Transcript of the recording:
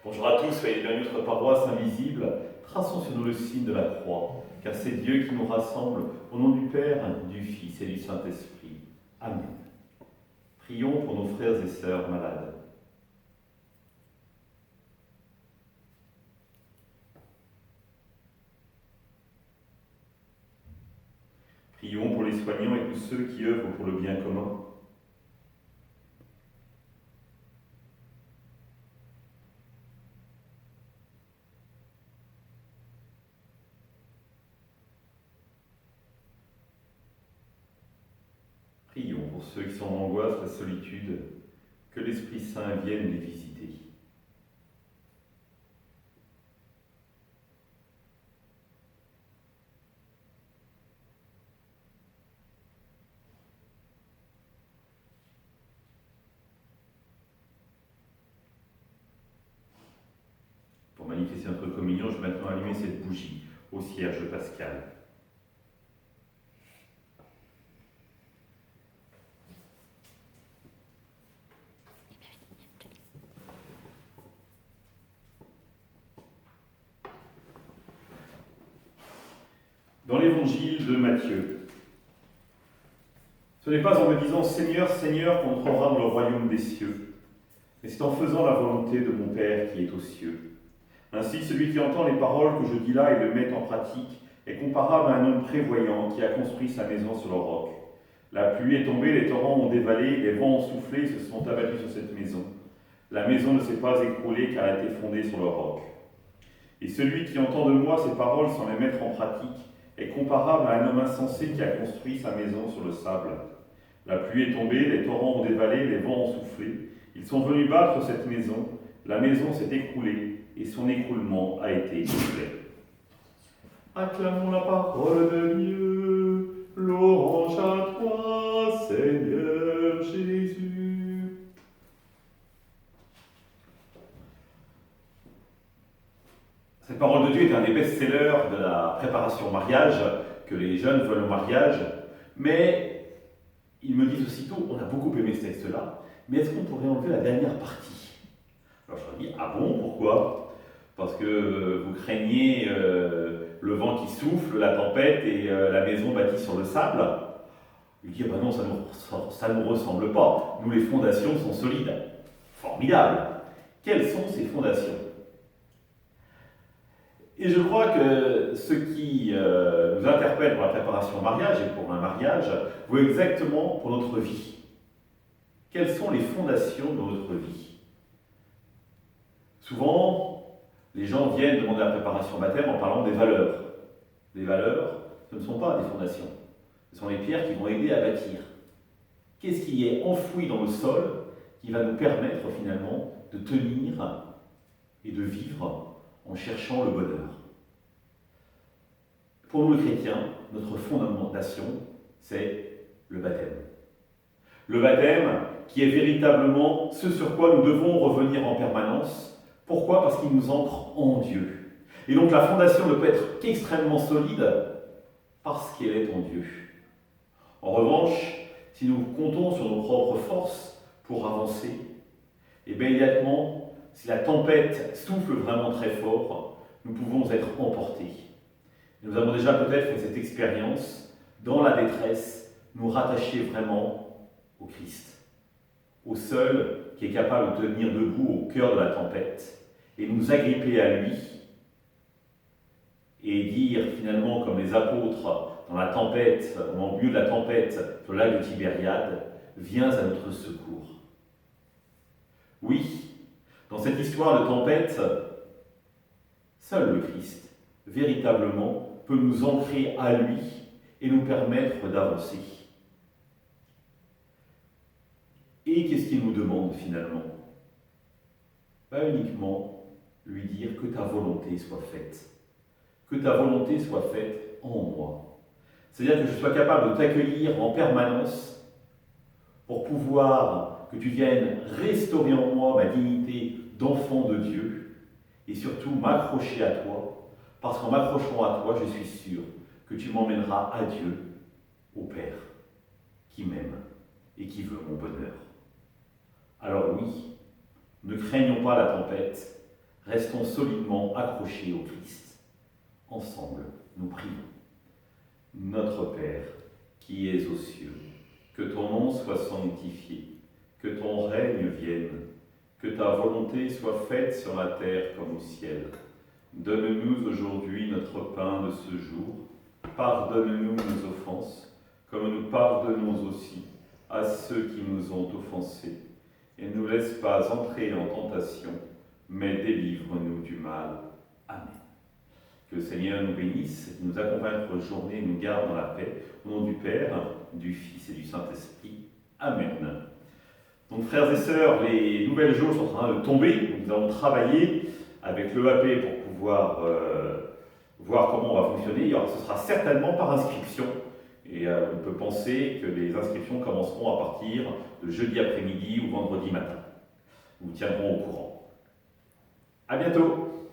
Bonjour à tous, soyez bienvenus à notre paroisse invisible. Traçons sur nous le signe de la croix, car c'est Dieu qui nous rassemble au nom du Père, du Fils et du Saint-Esprit. Amen. Prions pour nos frères et sœurs malades. Prions pour les soignants et tous ceux qui œuvrent pour le bien commun. Prions pour ceux qui sont en angoisse, la solitude, que l'Esprit Saint vienne les visiter. Pour manifester notre communion, je vais maintenant allumer cette bougie au cierge pascal. Dans l'évangile de Matthieu, ce n'est pas en me disant Seigneur, Seigneur qu'on entrera dans le royaume des cieux, mais c'est en faisant la volonté de mon Père qui est aux cieux. Ainsi, celui qui entend les paroles que je dis là et le met en pratique est comparable à un homme prévoyant qui a construit sa maison sur le roc. La pluie est tombée, les torrents ont dévalé, les vents ont soufflé et se sont abattus sur cette maison. La maison ne s'est pas écroulée car elle était fondée sur le roc. Et celui qui entend de moi ces paroles sans les mettre en pratique est comparable à un homme insensé qui a construit sa maison sur le sable. La pluie est tombée, les torrents ont dévalé, les vents ont soufflé. Ils sont venus battre cette maison. La maison s'est écroulée et son écroulement a été complet. Acclamons la parole de Dieu. Louange à toi, Seigneur Jésus. Cette parole de Dieu est un des best-sellers de la préparation au mariage, que les jeunes veulent au mariage, mais ils me disent aussitôt, on a beaucoup aimé ce texte-là, mais est-ce qu'on pourrait enlever la dernière partie? Alors je leur dis, ah bon, pourquoi? Parce que vous craignez le vent qui souffle, la tempête et la maison bâtie sur le sable. Il dit, ah ben non, ça ne nous ressemble pas. Nous, les fondations sont solides. Formidable. Quelles sont ces fondations? Et je crois que ce qui nous interpelle pour la préparation au mariage et pour un mariage vaut exactement pour notre vie. Quelles sont les fondations de notre vie? Souvent, les gens viennent demander la préparation au baptême en parlant des valeurs. Les valeurs, ce ne sont pas des fondations. Ce sont les pierres qui vont aider à bâtir. Qu'est-ce qui est enfoui dans le sol qui va nous permettre finalement de tenir et de vivre en cherchant le bonheur? Pour nous, les chrétiens, notre fondamentation, c'est le baptême. Le baptême qui est véritablement ce sur quoi nous devons revenir en permanence. Pourquoi? Parce qu'il nous ancre en Dieu. Et donc la fondation ne peut être qu'extrêmement solide parce qu'elle est en Dieu. En revanche, si nous comptons sur nos propres forces pour avancer, et bien immédiatement, si la tempête souffle vraiment très fort, nous pouvons être emportés. Nous avons déjà peut-être fait cette expérience, dans la détresse, nous rattacher vraiment au Christ, au seul qui est capable de tenir debout au cœur de la tempête, et nous agripper à lui, et dire finalement comme les apôtres dans la tempête, au milieu de la tempête sur le lac de Tibériade, viens à notre secours. Oui, dans cette histoire de tempête, seul le Christ, véritablement, peut nous ancrer à lui et nous permettre d'avancer. Et qu'est-ce qu'il nous demande finalement? Pas uniquement lui dire que ta volonté soit faite. Que ta volonté soit faite en moi. C'est-à-dire que je sois capable de t'accueillir en permanence pour pouvoir que tu viennes restaurer en moi ma dignité d'enfant de Dieu et surtout m'accrocher à toi, parce qu'en m'accrochant à toi, je suis sûr que tu m'emmèneras à Dieu, au Père, qui m'aime et qui veut mon bonheur. Alors oui, ne craignons pas la tempête, Restons solidement accrochés au Christ. Ensemble, nous prions. Notre Père, qui es aux cieux, que ton nom soit sanctifié, que ton règne vienne, que ta volonté soit faite sur la terre comme au ciel. Donne-nous aujourd'hui notre pain de ce jour. Pardonne-nous nos offenses, comme nous pardonnons aussi à ceux qui nous ont offensés. Et ne nous laisse pas entrer en tentation, mais délivre-nous du mal. Amen. Que le Seigneur nous bénisse, nous accompagne pour la journée et nous garde dans la paix. Au nom du Père, du Fils et du Saint-Esprit. Amen. Donc frères et sœurs, les nouvelles jauges sont en train de tomber. Nous allons travailler avec l'EAP pour pouvoir voir comment on va fonctionner. Ce sera certainement par inscription. Et on peut penser que les inscriptions commenceront à partir de jeudi après-midi ou vendredi matin. Nous vous tiendrons au courant. À bientôt!